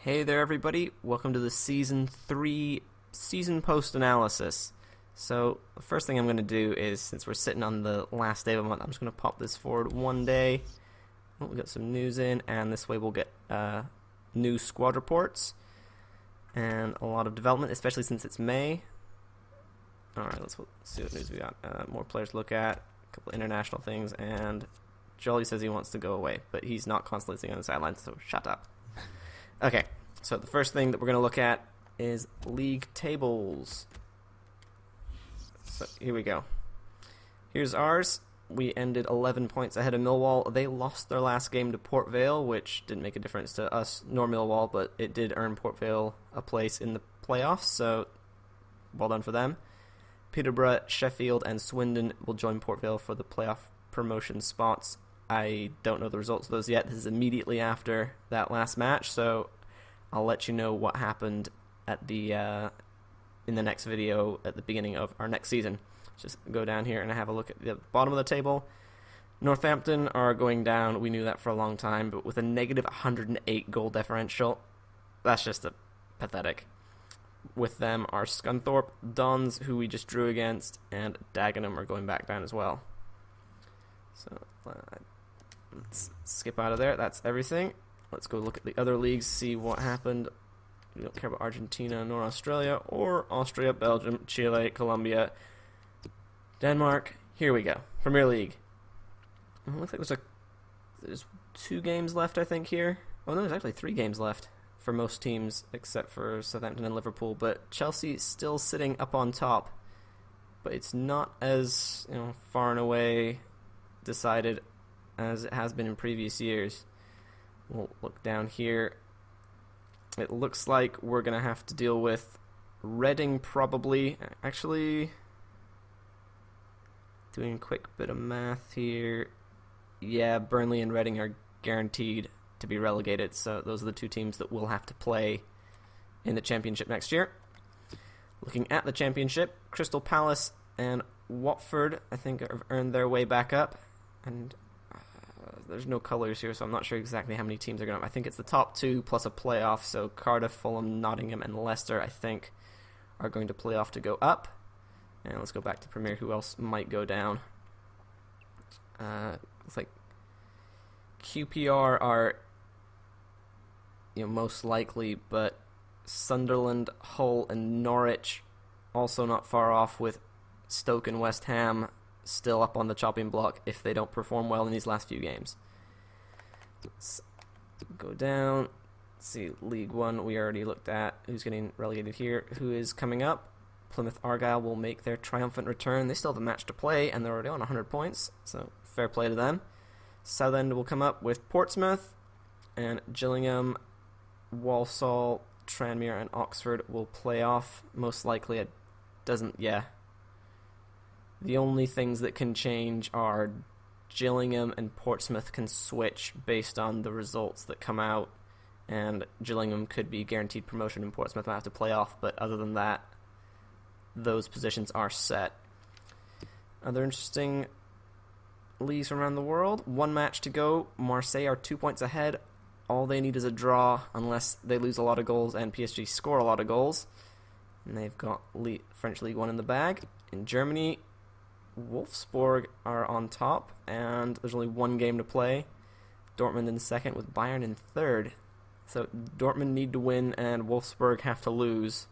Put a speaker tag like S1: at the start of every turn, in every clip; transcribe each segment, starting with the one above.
S1: Hey there everybody, welcome to the Season 3 Season Post Analysis. So, the first thing I'm going to do is, since we're sitting on the last day of a month, I'm just going to pop this forward one day. Oh, we got some news in, and this way we'll get new squad reports and a lot of development, especially since it's May. Alright, let's see what news we got. More players to look at, a couple of international things, and Jolly says he wants to go away, but he's not constantly sitting on the sidelines, so shut up. Okay, so the first thing that we're going to look at is league tables. So here we go. Here's ours. We ended 11 points ahead of Millwall. They lost their last game to Port Vale, which didn't make a difference to us nor Millwall, but it did earn Port Vale a place in the playoffs, so well done for them. Peterborough, Sheffield, and Swindon will join Port Vale for the playoff promotion spots. I don't know the results of those yet. This is immediately after that last match, so I'll let you know what happened at the in the next video at the beginning of our next season. Just go down here and have a look at the bottom of the table. Northampton are going down. We knew that for a long time, but with a negative 108 goal differential, that's just pathetic. With them are Scunthorpe, Dons, who we just drew against, and Dagenham are going back down as well. So let's skip out of there. That's everything. Let's go look at the other leagues, see what happened. We don't care about Argentina nor Australia, or Austria, Belgium, Chile, Colombia, Denmark. Here we go. Premier League. It looks like there's 2 games left, I think, here. Oh, no, there's actually 3 games left for most teams except for Southampton and Liverpool. But Chelsea still sitting up on top. But it's not as far and away decided as it has been in previous years. We'll look down here. It looks like we're going to have to deal with Reading probably. Actually, doing a quick bit of math here. Yeah, Burnley and Reading are guaranteed to be relegated, so those are the 2 teams that we'll have to play in the Championship next year. Looking at the Championship, Crystal Palace and Watford, I think, have earned their way back up. And there's no colours here, so I'm not sure exactly how many teams are going to... I think it's the top 2 plus a playoff, so Cardiff, Fulham, Nottingham, and Leicester, I think, are going to play off to go up. And let's go back to Premier. Who else might go down? It's like QPR are most likely, but Sunderland, Hull, and Norwich also not far off, with Stoke and West Ham still up on the chopping block if they don't perform well in these last few games. Let's go down. Let's see, League 1 we already looked at. Who's getting relegated here? Who is coming up? Plymouth Argyle will make their triumphant return. They still have a match to play, and they're already on 100 points, so fair play to them. Southend will come up with Portsmouth, and Gillingham, Walsall, Tranmere, and Oxford will play off. Most likely it doesn't, The only things that can change are Gillingham and Portsmouth can switch based on the results that come out, and Gillingham could be guaranteed promotion and Portsmouth might have to play off, but other than that, those positions are set. Other interesting leagues from around the world. 1 match to go. Marseille are 2 points ahead. All they need is a draw unless they lose a lot of goals and PSG score a lot of goals. And they've got French League 1 in the bag. In Germany, Wolfsburg are on top, and there's only 1 game to play. Dortmund in second with Bayern in third. So Dortmund need to win and Wolfsburg have to lose.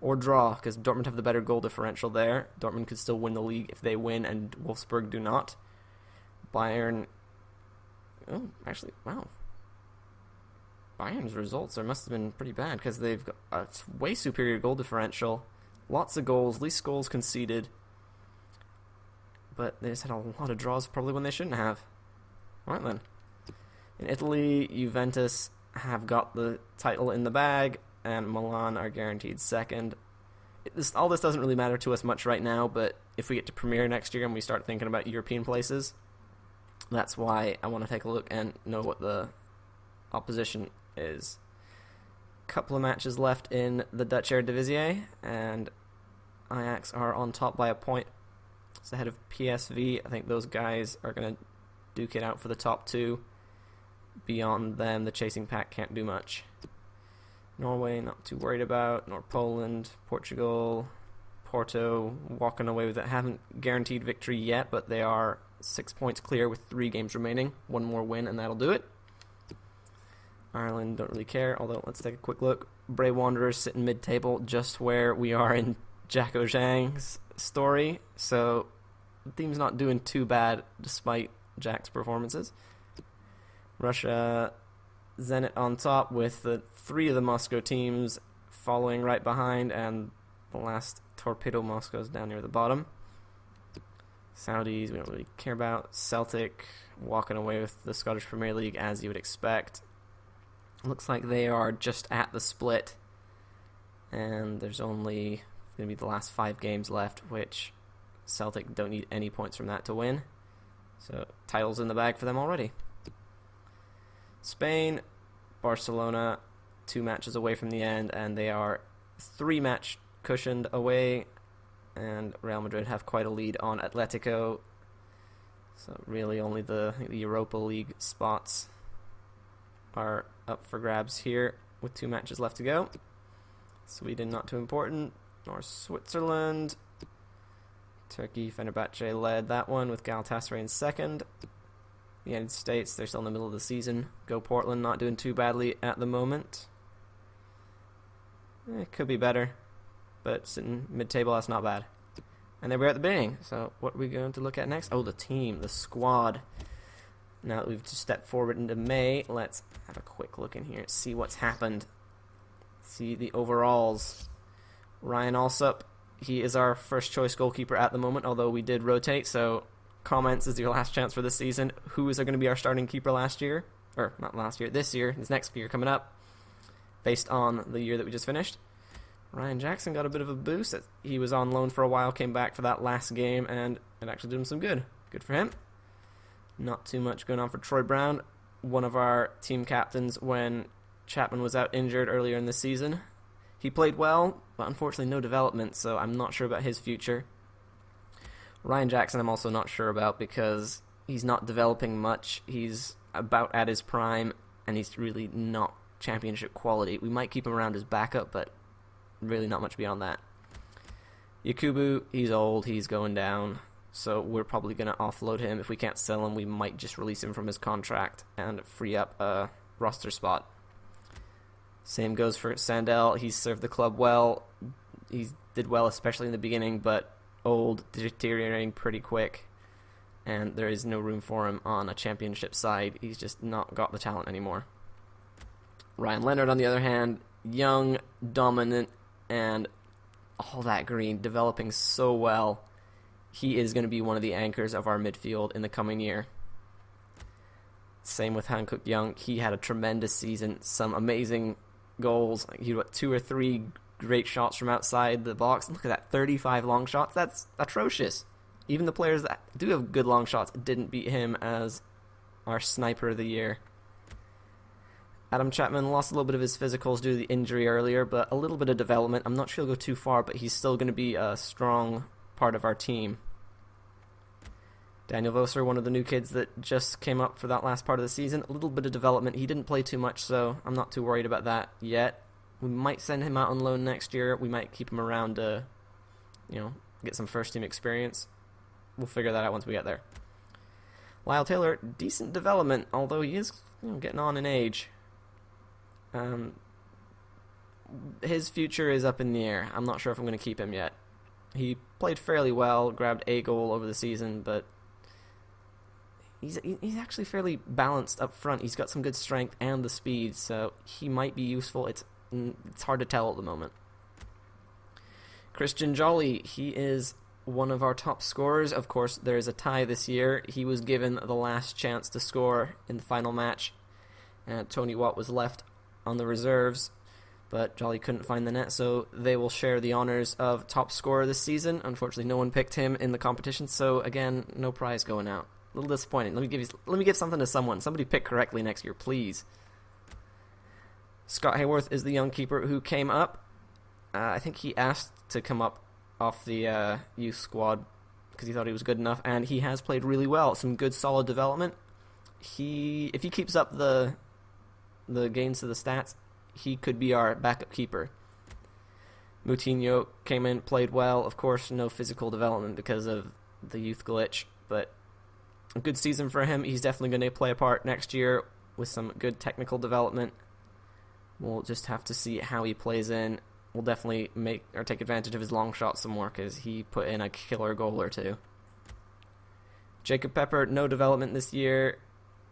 S1: Or draw, because Dortmund have the better goal differential there. Dortmund could still win the league if they win and Wolfsburg do not. Bayern... Oh, actually, wow. Bayern's results must have been pretty bad, because they've got a way superior goal differential. Lots of goals, least goals conceded. But they just had a lot of draws probably when they shouldn't have. Alright then. In Italy, Juventus have got the title in the bag, and Milan are guaranteed second. All this doesn't really matter to us much right now, but if we get to Premier next year and we start thinking about European places, that's why I want to take a look and know what the opposition is. Couple of matches left in the Dutch Eredivisie, and Ajax are on top by a point. It's ahead of PSV. I think those guys are going to duke it out for the top 2. beyond them, the chasing pack can't do much. Norway, not too worried about, nor Poland, Portugal, Porto, walking away with it. Haven't guaranteed victory yet, but they are 6 points clear with 3 games remaining. One more win, and that'll do it. Ireland, don't really care, although let's take a quick look. Bray Wanderers sitting mid-table, just where we are in Jacko Zhang's story, so the team's not doing too bad despite Jack's performances. Russia, Zenit on top with the 3 of the Moscow teams following right behind, and the last Torpedo Moscow's down near the bottom. Saudis, we don't really care about. Celtic walking away with the Scottish Premier League as you would expect. Looks like they are just at the split, and there's only going to be the last 5 games left, which Celtic don't need any points from that to win. So title's in the bag for them already. Spain, Barcelona, 2 matches away from the end, and they are 3-match cushioned away, and Real Madrid have quite a lead on Atletico. So really only the Europa League spots are up for grabs here with 2 matches left to go. Sweden not too important, nor Switzerland. Turkey, Fenerbahce led that one with Galatasaray in second. The United States, they're still in the middle of the season. Go Portland, not doing too badly at the moment. It could be better, but sitting mid-table, that's not bad. And there we are at the beginning. So what are we going to look at next? Oh, the team, the squad. Now that we've just stepped forward into May, let's have a quick look in here, see what's happened. See the overalls. Ryan Alsop, he is our first choice goalkeeper at the moment, although we did rotate, so comments is your last chance for this season. Who is going to be our starting keeper last year? Or not last year, this year, this next year coming up, based on the year that we just finished. Ryan Jackson got a bit of a boost. He was on loan for a while, came back for that last game, and it actually did him some good. Good for him. Not too much going on for Troy Brown, one of our team captains when Chapman was out injured earlier in the season. He played well, but unfortunately no development, so I'm not sure about his future. Ryan Jackson I'm also not sure about because he's not developing much. He's about at his prime, and he's really not championship quality. We might keep him around as backup, but really not much beyond that. Yakubu, he's old, he's going down, so we're probably going to offload him. If we can't sell him, we might just release him from his contract and free up a roster spot. Same goes for Sandell. He's served the club well. He did well, especially in the beginning, but old, deteriorating pretty quick, and there is no room for him on a championship side. He's just not got the talent anymore. Ryan Leonard, on the other hand, young, dominant, and all that green, developing so well. He is going to be one of the anchors of our midfield in the coming year. Same with Hankook Young. He had a tremendous season, some amazing goals. He had 2 or 3 great shots from outside the box. Look at that, 35 long shots. That's atrocious. Even the players that do have good long shots didn't beat him as our sniper of the year. Adam Chapman lost a little bit of his physicals due to the injury earlier, but a little bit of development. I'm not sure he'll go too far, but he's still going to be a strong part of our team. Daniel Voser, one of the new kids that just came up for that last part of the season, a little bit of development. He didn't play too much, so I'm not too worried about that yet. We might send him out on loan next year. We might keep him around to, get some first-team experience. We'll figure that out once we get there. Lyle Taylor, decent development, although he is getting on in age. His future is up in the air. I'm not sure if I'm going to keep him yet. He played fairly well, grabbed a goal over the season, but he's actually fairly balanced up front. He's got some good strength and the speed, so he might be useful. It's hard to tell at the moment. Christian Jolly, he is one of our top scorers. Of course, there is a tie this year. He was given the last chance to score in the final match, and Tony Watt was left on the reserves, but Jolly couldn't find the net, so they will share the honors of top scorer this season. Unfortunately, no one picked him in the competition, so again, no prize going out. A little disappointing. Let me give something to someone. Somebody pick correctly next year, please. Scott Hayworth is the young keeper who came up. I think he asked to come up off the youth squad because he thought he was good enough, and he has played really well. Some good, solid development. if he keeps up the gains to the stats, he could be our backup keeper. Moutinho came in, played well. Of course, no physical development because of the youth glitch, but a good season for him. He's definitely going to play a part next year with some good technical development. We'll just have to see how he plays in. We'll definitely take advantage of his long shot some more because he put in a killer goal or two. Jacob Pepper, no development this year.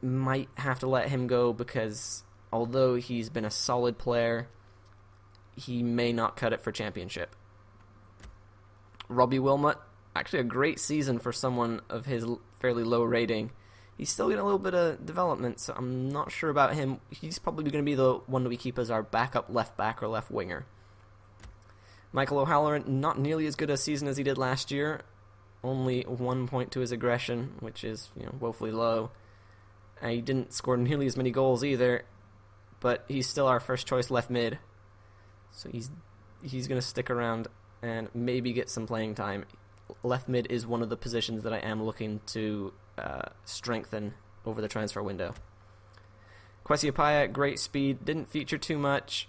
S1: Might have to let him go because although he's been a solid player, he may not cut it for championship. Robbie Wilmot, actually a great season for someone of his fairly low rating. He's still getting a little bit of development, so I'm not sure about him. He's probably going to be the one that we keep as our backup left back or left winger. Michael O'Halloran, not nearly as good a season as he did last year. Only 1 point to his aggression, which is woefully low. He didn't score nearly as many goals either, but he's still our first choice left mid. So he's going to stick around and maybe get some playing time. Left mid is one of the positions that I am looking to strengthen over the transfer window. Kwesi Appiah, great speed, didn't feature too much.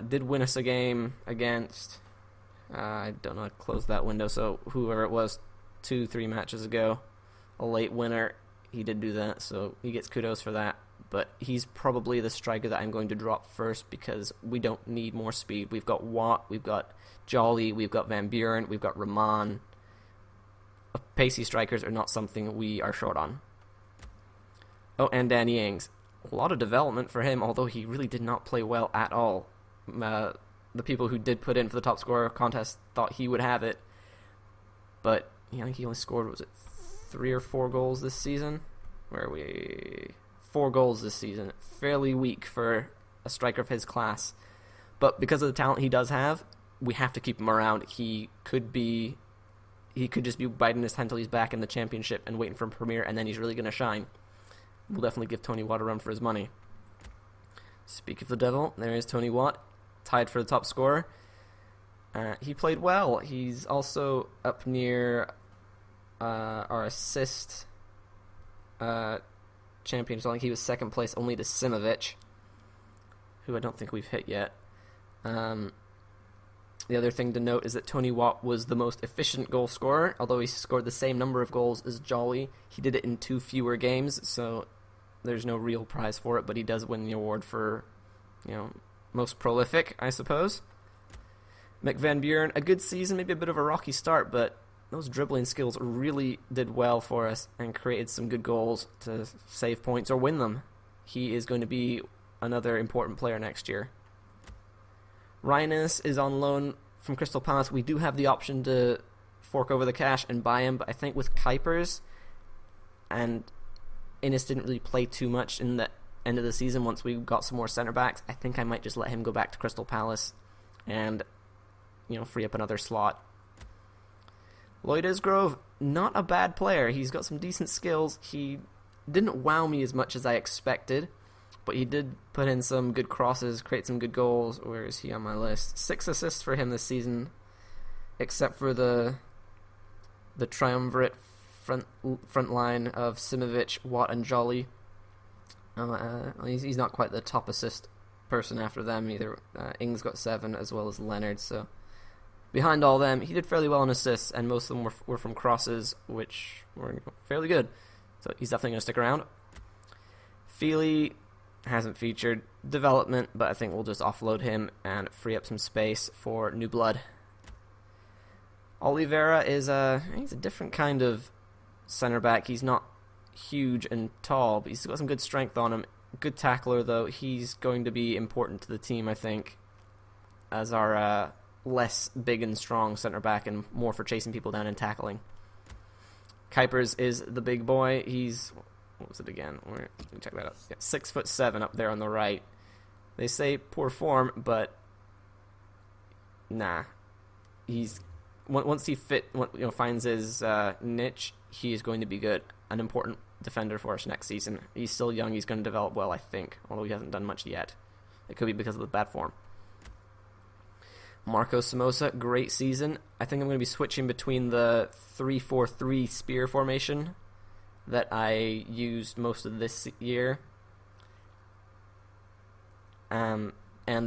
S1: Did win us a game against, I don't know how to close that window, so whoever it was 2-3 matches ago, a late winner, he did do that, so he gets kudos for that. But he's probably the striker that I'm going to drop first because we don't need more speed. We've got Watt, we've got Jolly, we've got Van Buren, we've got Rahman. Pacey strikers are not something we are short on. Oh, and Danny Ings. A lot of development for him, although he really did not play well at all. The people who did put in for the top scorer contest thought he would have it. But I think he only scored, was it 3 or 4 goals this season? Where are we? 4 goals this season. Fairly weak for a striker of his class. But because of the talent he does have, we have to keep him around. He could just be biding his time until he's back in the championship and waiting for a Premier, and then he's really going to shine. We'll definitely give Tony Watt a run for his money. Speak of the devil, there is Tony Watt, tied for the top scorer. He played well. He's also up near our assist champion. So I think he was second place only to Simovic, who I don't think we've hit yet. The other thing to note is that Tony Watt was the most efficient goal scorer, although he scored the same number of goals as Jolly. He did it in 2 fewer games, so there's no real prize for it, but he does win the award for, most prolific, I suppose. Mick Van Buren, a good season, maybe a bit of a rocky start, but those dribbling skills really did well for us and created some good goals to save points or win them. He is going to be another important player next year. Ryan Innes is on loan from Crystal Palace. We do have the option to fork over the cash and buy him, but I think with Kuipers, and Innes didn't really play too much in the end of the season once we got some more centre backs, I think I might just let him go back to Crystal Palace and free up another slot. Lloyd Isgrove, not a bad player. He's got some decent skills. He didn't wow me as much as I expected, but he did put in some good crosses, create some good goals. Where is he on my list? 6 assists for him this season, except for the triumvirate front line of Simovic, Watt, and Jolly. He's not quite the top assist person after them either. Ings got 7 as well as Leonard. So behind all them, he did fairly well in assists, and most of them were from crosses, which were fairly good. So he's definitely going to stick around. Feely hasn't featured development, but I think we'll just offload him and free up some space for new blood. Oliveira he's a different kind of center back. He's not huge and tall, but he's got some good strength on him. Good tackler, though. He's going to be important to the team, I think, as our less big and strong center back and more for chasing people down and tackling. Kuipers is the big boy. He's, what was it again? Let me check that out. Yeah, 6'7" up there on the right. They say poor form, but nah. He's once he finds his niche, he is going to be good. An important defender for us next season. He's still young. He's going to develop well, I think, although he hasn't done much yet. It could be because of the bad form. Marco Somoza, great season. I think I'm going to be switching between the 3-4-3 spear formation that I used most of this year. And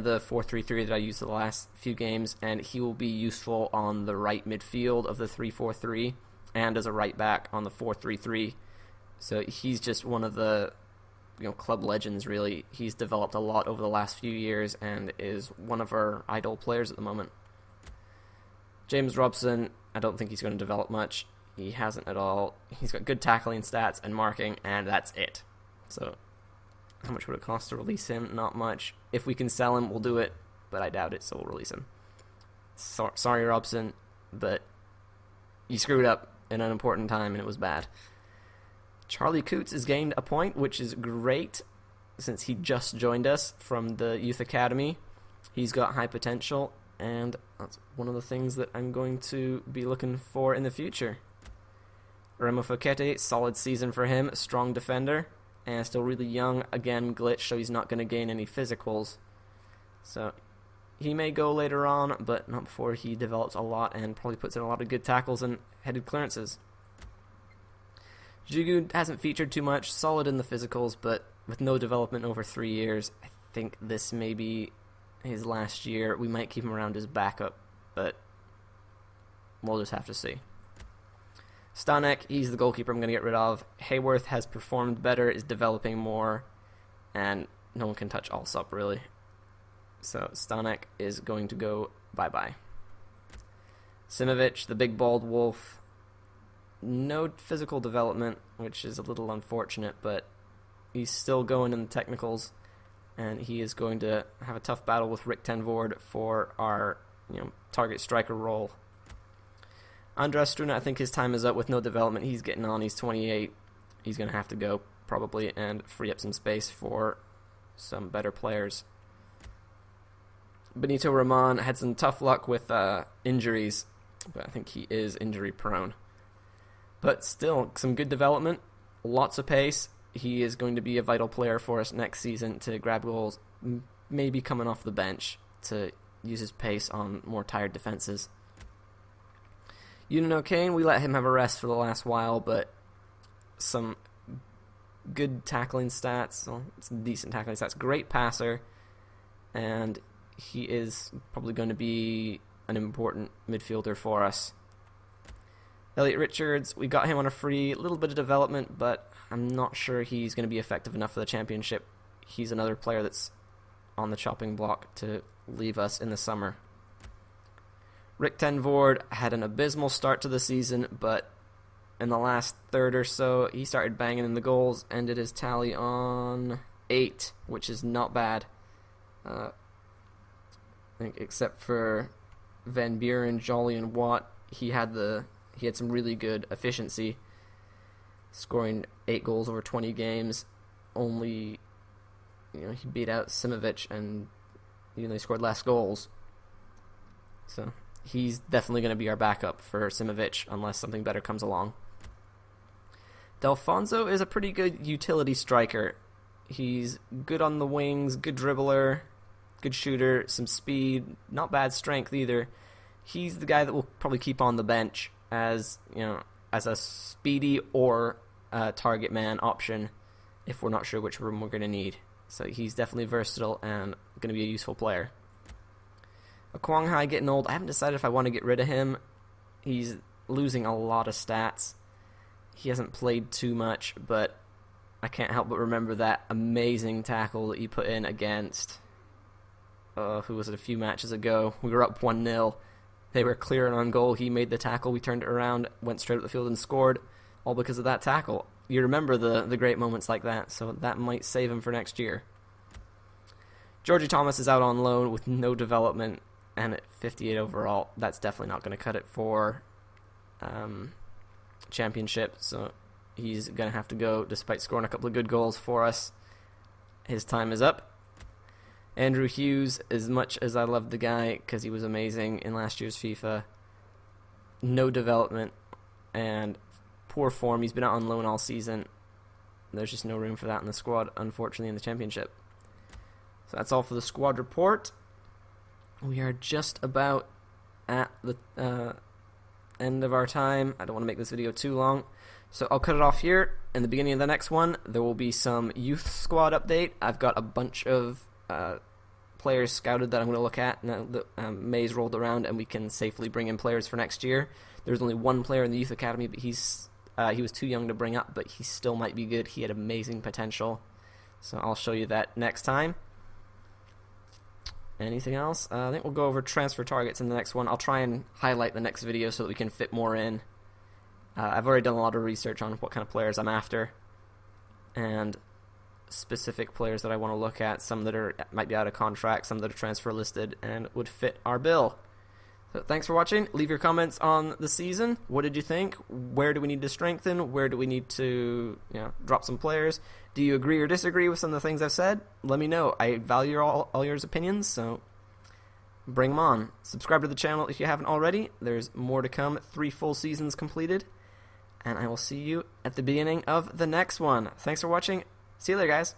S1: the 4-3-3 that I used the last few games, and he will be useful on the right midfield of the 3-4-3 and as a right back on the 4-3-3. So he's just one of the club legends, really. He's developed a lot over the last few years and is one of our idol players at the moment. James Robson, I don't think he's going to develop much. He hasn't at all. He's got good tackling stats and marking, and that's it. So how much would it cost to release him? Not much. If we can sell him, we'll do it, but I doubt it, so we'll release him. Sorry, Robson, but you screwed up in an important time, and it was bad. Charlie Coots has gained a point, which is great, since he just joined us from the Youth Academy. He's got high potential, and that's one of the things that I'm going to be looking for in the future. Remo Fokete, solid season for him, strong defender, and still really young. Again, glitch, so he's not going to gain any physicals. So he may go later on, but not before he develops a lot and probably puts in a lot of good tackles and headed clearances. Jugu hasn't featured too much, solid in the physicals, but with no development over 3 years. I think this may be his last year. We might keep him around as backup, but we'll just have to see. Stanek, he's the goalkeeper I'm going to get rid of. Hayworth has performed better, is developing more, and no one can touch Allsop, really. So Stanek is going to go bye-bye. Simovic, the big bald wolf, no physical development, which is a little unfortunate, but he's still going in the technicals, and he is going to have a tough battle with Rick Ten Voorde for our target striker role. Andras Struna, I think his time is up with no development. He's getting on. He's 28. He's going to have to go, probably, and free up some space for some better players. Benito Raman had some tough luck with injuries, but I think he is injury-prone. But still, some good development, lots of pace. He is going to be a vital player for us next season to grab goals, maybe coming off the bench to use his pace on more tired defenses. Unino Kane, we let him have a rest for the last while, but some good tackling stats, well, some decent tackling stats, great passer, and he is probably going to be an important midfielder for us. Elliot Richards, we got him on a free, little bit of development, but I'm not sure he's going to be effective enough for the championship. He's another player that's on the chopping block to leave us in the summer. Rick Ten Voorde had an abysmal start to the season, but in the last third or so, he started banging in the goals, ended his tally on 8, which is not bad. I think except for Van Buren, Jolly, and Watt, he had some really good efficiency, scoring 8 goals over 20 games. Only, he beat out Simovic, and they scored less goals. So he's definitely going to be our backup for Simovic unless something better comes along. Delfonso is a pretty good utility striker. He's good on the wings, good dribbler, good shooter, some speed, not bad strength either. He's the guy that we'll probably keep on the bench as a speedy or target man option if we're not sure which room we're going to need. So he's definitely versatile and going to be a useful player. Kwang Hai getting old. I haven't decided if I want to get rid of him. He's losing a lot of stats. He hasn't played too much, but I can't help but remember that amazing tackle that he put in against, who was it, a few matches ago. We were up 1-0. They were clearing on goal. He made the tackle. We turned it around, went straight up the field and scored, all because of that tackle. You remember the great moments like that, so that might save him for next year. Georgie Thomas is out on loan with no development, and at 58 overall, that's definitely not going to cut it for championship, so he's going to have to go despite scoring a couple of good goals for us. His time is up. Andrew Hughes, as much as I love the guy because he was amazing in last year's FIFA, no development and poor form. He's been out on loan all season. There's just no room for that in the squad, unfortunately, in the championship. So that's all for the squad report. We are just about at the end of our time. I don't want to make this video too long, so I'll cut it off here. In the beginning of the next one, there will be some youth squad update. I've got a bunch of players scouted that I'm going to look at now that May's rolled around and we can safely bring in players for next year. There's only one player in the youth academy, but he was too young to bring up, but he still might be good. He had amazing potential, so I'll show you that next time. Anything else? I think we'll go over transfer targets in the next one. I'll try and highlight the next video so that we can fit more in. I've already done a lot of research on what kind of players I'm after and specific players that I want to look at, some that might be out of contract, some that are transfer listed and would fit our bill. So thanks for watching. Leave your comments on the season. What did you think? Where do we need to strengthen? Where do we need to drop some players? Do you agree or disagree with some of the things I've said? Let me know. I value all your opinions, so bring them on. Subscribe to the channel if you haven't already. There's more to come. 3 full seasons completed. And I will see you at the beginning of the next one. Thanks for watching. See you later, guys.